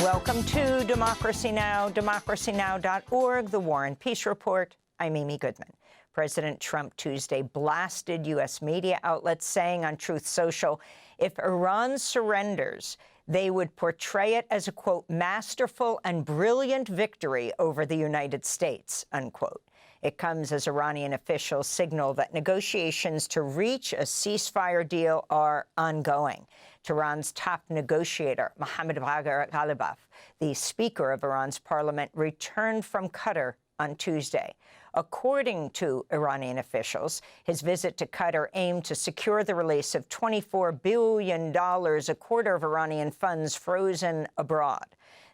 Welcome to Democracy Now!, democracynow.org, the War and Peace Report. I'm Amy Goodman. President Trump Tuesday blasted U.S. media outlets, saying on Truth Social, if Iran surrenders, they would portray it as a, quote, masterful and brilliant victory over the United States, unquote. It comes as Iranian officials signal that negotiations to reach a ceasefire deal are ongoing. Tehran's top negotiator, Mohammad Bagher Ghalibaf, the Speaker of Iran's parliament, returned from Qatar on Tuesday. According to Iranian officials, his visit to Qatar aimed to secure the release of $24 billion, a quarter of Iranian funds frozen abroad.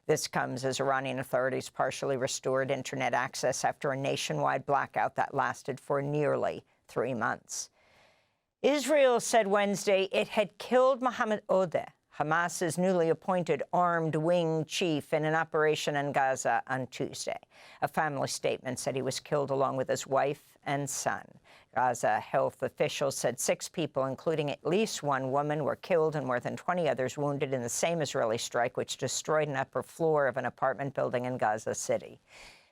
This comes as Iranian authorities partially restored internet access after a nationwide blackout that lasted for nearly 3 months. Israel said Wednesday it had killed Mohammed Odeh, Hamas's newly appointed armed wing chief, in an operation in Gaza on Tuesday. A family statement said he was killed along with his wife and son. Gaza health officials said 6 people, including at least 1 woman, were killed and more than 20 others wounded in the same Israeli strike, which destroyed an upper floor of an apartment building in Gaza City.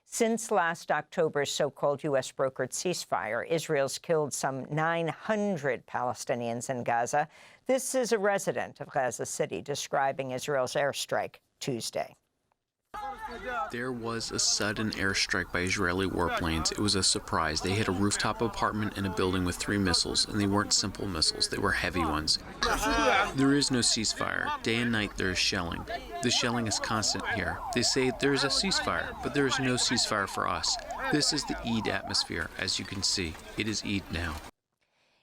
Since last October's so-called U.S.-brokered ceasefire, Israel's killed some 900 Palestinians in Gaza. This is a resident of Gaza City describing Israel's airstrike Tuesday. There was a sudden airstrike by Israeli warplanes. It was a surprise. They hit a rooftop apartment in a building with 3 missiles, and they weren't simple missiles. They were heavy ones. There is no ceasefire. Day and night there is shelling. The shelling is constant here. They say there is a ceasefire, but there is no ceasefire for us. This is the Eid atmosphere, as you can see. It is Eid now.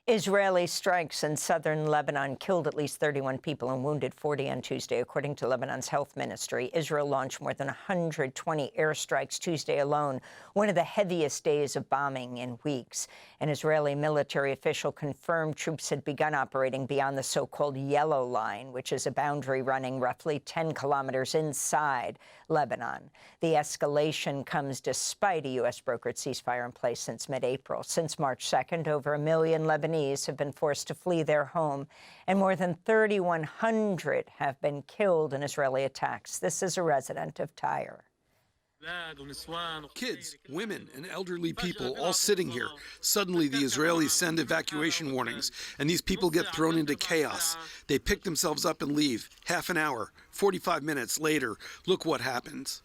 Israeli strikes in southern Lebanon killed at least 31 people and wounded 40 on Tuesday, according to Lebanon's health ministry. Israel launched more than 120 airstrikes Tuesday alone, one of the heaviest days of bombing in weeks. An Israeli military official confirmed troops had begun operating beyond the so-called Yellow Line, which is a boundary running roughly 10 kilometers inside Lebanon. The escalation comes despite a U.S.-brokered ceasefire in place since mid-April. Since March 2nd, over 1 million Lebanese have been forced to flee their home, and more than 3,100 have been killed in Israeli attacks. This is a resident of Tyre. Kids, women, and elderly people all sitting here. Suddenly, the Israelis send evacuation warnings, and these people get thrown into chaos. They pick themselves up and leave. Half an hour, 45 minutes later, look what happens.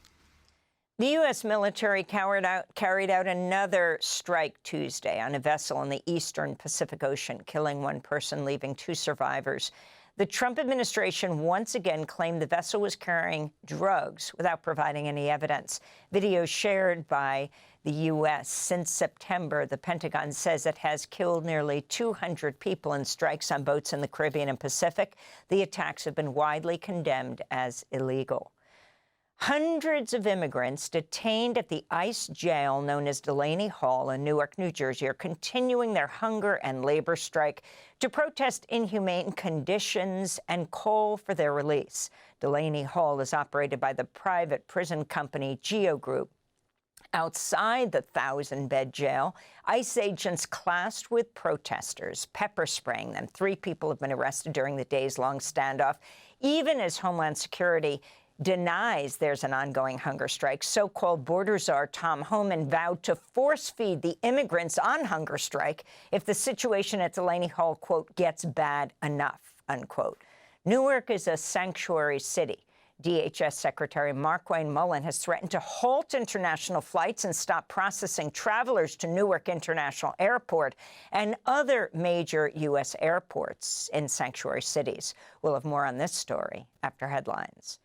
The U.S. military carried out another strike Tuesday on a vessel in the eastern Pacific Ocean, killing 1 person, leaving 2 survivors. The Trump administration once again claimed the vessel was carrying drugs without providing any evidence. Videos shared by the U.S. since September, the Pentagon says it has killed nearly 200 people in strikes on boats in the Caribbean and Pacific. The attacks have been widely condemned as illegal. Hundreds of immigrants detained at the ICE jail known as Delaney Hall in Newark, New Jersey, are continuing their hunger and labor strike to protest inhumane conditions and call for their release. Delaney Hall is operated by the private prison company Geo Group. Outside the 1,000-bed jail, ICE agents clashed with protesters, pepper spraying them. 3 people have been arrested during the days-long standoff, even as Homeland Security denies there's an ongoing hunger strike. So-called border czar Tom Homan vowed to force-feed the immigrants on hunger strike if the situation at Delaney Hall, quote, gets bad enough, unquote. Newark is a sanctuary city. DHS Secretary Markwayne Mullin has threatened to halt international flights and stop processing travelers to Newark International Airport and other major U.S. airports in sanctuary cities. We'll have more on this story after headlines.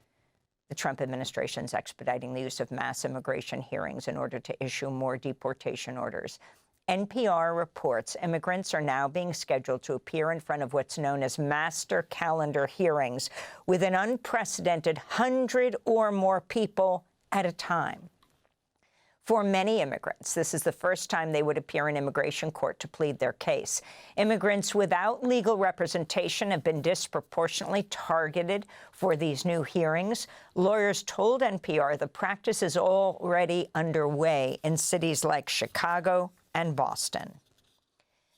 The Trump administration is expediting the use of mass immigration hearings in order to issue more deportation orders. NPR reports immigrants are now being scheduled to appear in front of what's known as master calendar hearings with an unprecedented 100 or more people at a time. For many immigrants, this is the first time they would appear in immigration court to plead their case. Immigrants without legal representation have been disproportionately targeted for these new hearings. Lawyers told NPR the practice is already underway in cities like Chicago and Boston.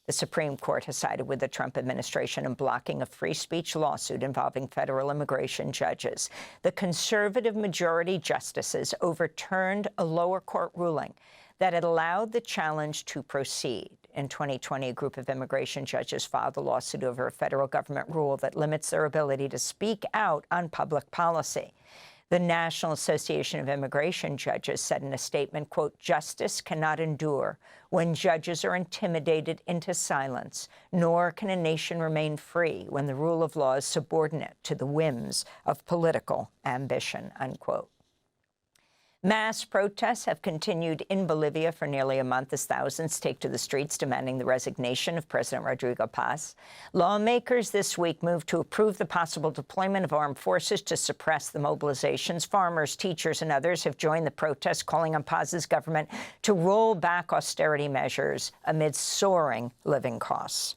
The Supreme Court has sided with the Trump administration in blocking a free speech lawsuit involving federal immigration judges. The conservative majority justices overturned a lower court ruling that had allowed the challenge to proceed. In 2020, a group of immigration judges filed a lawsuit over a federal government rule that limits their ability to speak out on public policy. The National Association of Immigration Judges said in a statement, quote, "Justice cannot endure when judges are intimidated into silence, nor can a nation remain free when the rule of law is subordinate to the whims of political ambition," unquote. Mass protests have continued in Bolivia for nearly a month as thousands take to the streets demanding the resignation of President Rodrigo Paz. Lawmakers this week moved to approve the possible deployment of armed forces to suppress the mobilizations. Farmers, teachers, and others have joined the protests, calling on Paz's government to roll back austerity measures amid soaring living costs.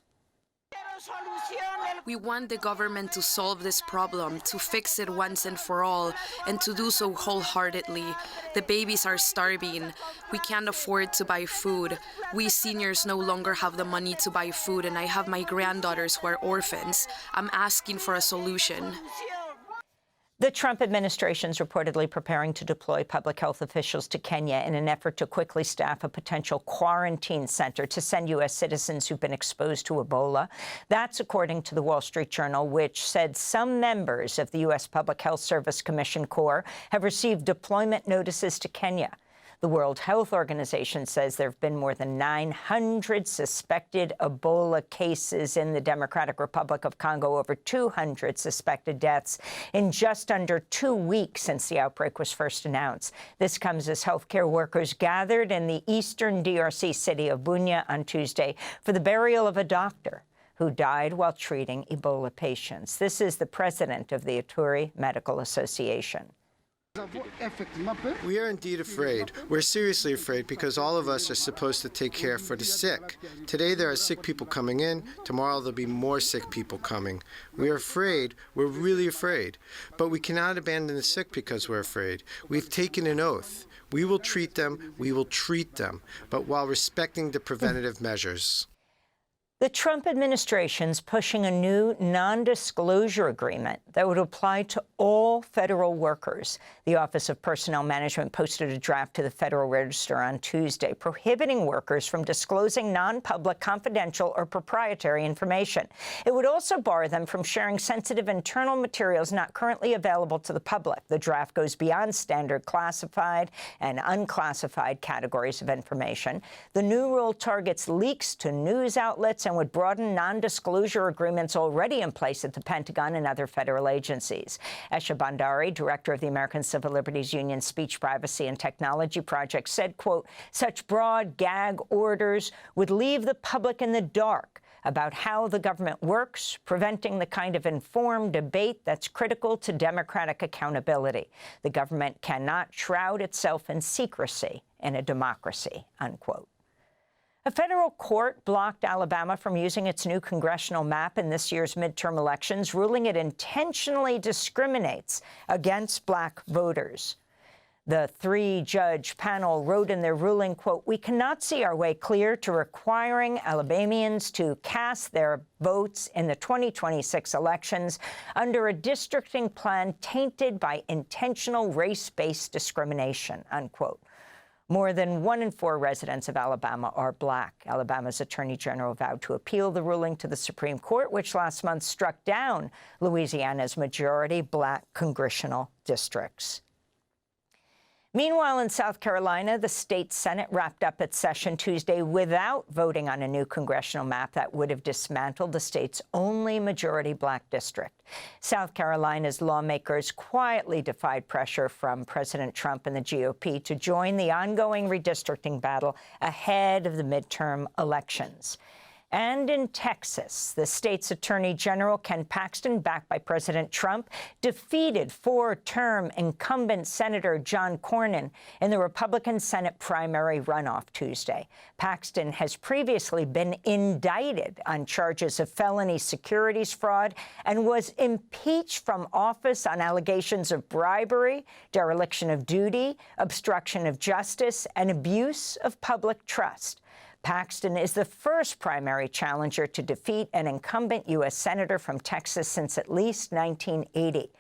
We want the government to solve this problem, to fix it once and for all, and to do so wholeheartedly. The babies are starving. We can't afford to buy food. We seniors no longer have the money to buy food, and I have my granddaughters who are orphans. I'm asking for a solution. The Trump administration is reportedly preparing to deploy public health officials to Kenya in an effort to quickly staff a potential quarantine center to send U.S. citizens who've been exposed to Ebola. That's according to the Wall Street Journal, which said some members of the U.S. Public Health Service Commission Corps have received deployment notices to Kenya. The World Health Organization says there have been more than 900 suspected Ebola cases in the Democratic Republic of Congo, over 200 suspected deaths in just under 2 weeks since the outbreak was first announced. This comes as healthcare workers gathered in the eastern DRC city of Bunia on Tuesday for the burial of a doctor who died while treating Ebola patients. This is the president of the Ituri Medical Association. We are indeed afraid. We're seriously afraid because all of us are supposed to take care for the sick. Today there are sick people coming in. Tomorrow there'll be more sick people coming. We are afraid. We're really afraid. But we cannot abandon the sick because we're afraid. We've taken an oath. We will treat them. We will treat them, but while respecting the preventative measures. The Trump administration's pushing a new non-disclosure agreement that would apply to all federal workers. The Office of Personnel Management posted a draft to the Federal Register on Tuesday, prohibiting workers from disclosing non-public, confidential, or proprietary information. It would also bar them from sharing sensitive internal materials not currently available to the public. The draft goes beyond standard classified and unclassified categories of information. The new rule targets leaks to news outlets and would broaden non-disclosure agreements already in place at the Pentagon and other federal agencies. Esha Bandari, director of the American Civil Liberties Union Speech, Privacy, and Technology Project, said, quote, "Such broad gag orders would leave the public in the dark about how the government works, preventing the kind of informed debate that's critical to democratic accountability. The government cannot shroud itself in secrecy in a democracy," unquote. A federal court blocked Alabama from using its new congressional map in this year's midterm elections, ruling it intentionally discriminates against black voters. The three-judge panel wrote in their ruling, quote, "We cannot see our way clear to requiring Alabamians to cast their votes in the 2026 elections under a districting plan tainted by intentional race-based discrimination," unquote. More than 1 in 4 residents of Alabama are black. Alabama's Attorney General vowed to appeal the ruling to the Supreme Court, which last month struck down Louisiana's majority black congressional districts. Meanwhile, in South Carolina, the state Senate wrapped up its session Tuesday without voting on a new congressional map that would have dismantled the state's only majority black district. South Carolina's lawmakers quietly defied pressure from President Trump and the GOP to join the ongoing redistricting battle ahead of the midterm elections. And in Texas, the state's Attorney General Ken Paxton, backed by President Trump, defeated 4-term incumbent Senator John Cornyn in the Republican Senate primary runoff Tuesday. Paxton has previously been indicted on charges of felony securities fraud and was impeached from office on allegations of bribery, dereliction of duty, obstruction of justice, and abuse of public trust. Paxton is the first primary challenger to defeat an incumbent U.S. senator from Texas since at least 1980.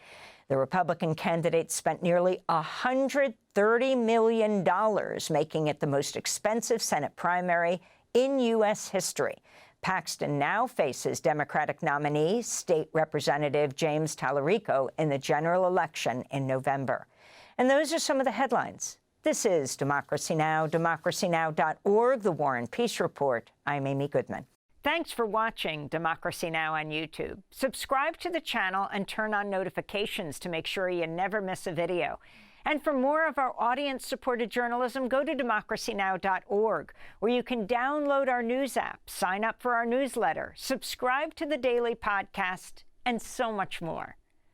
The Republican candidate spent nearly $130 million, making it the most expensive Senate primary in U.S. history. Paxton now faces Democratic nominee, State Representative James Tallarico, in the general election in November. And those are some of the headlines. This is Democracy Now!, democracynow.org, The War and Peace Report. I'm Amy Goodman. Thanks for watching Democracy Now! On YouTube. Subscribe to the channel and turn on notifications to make sure you never miss a video. And for more of our audience-supported journalism, go to democracynow.org, where you can download our news app, sign up for our newsletter, subscribe to the daily podcast, and so much more.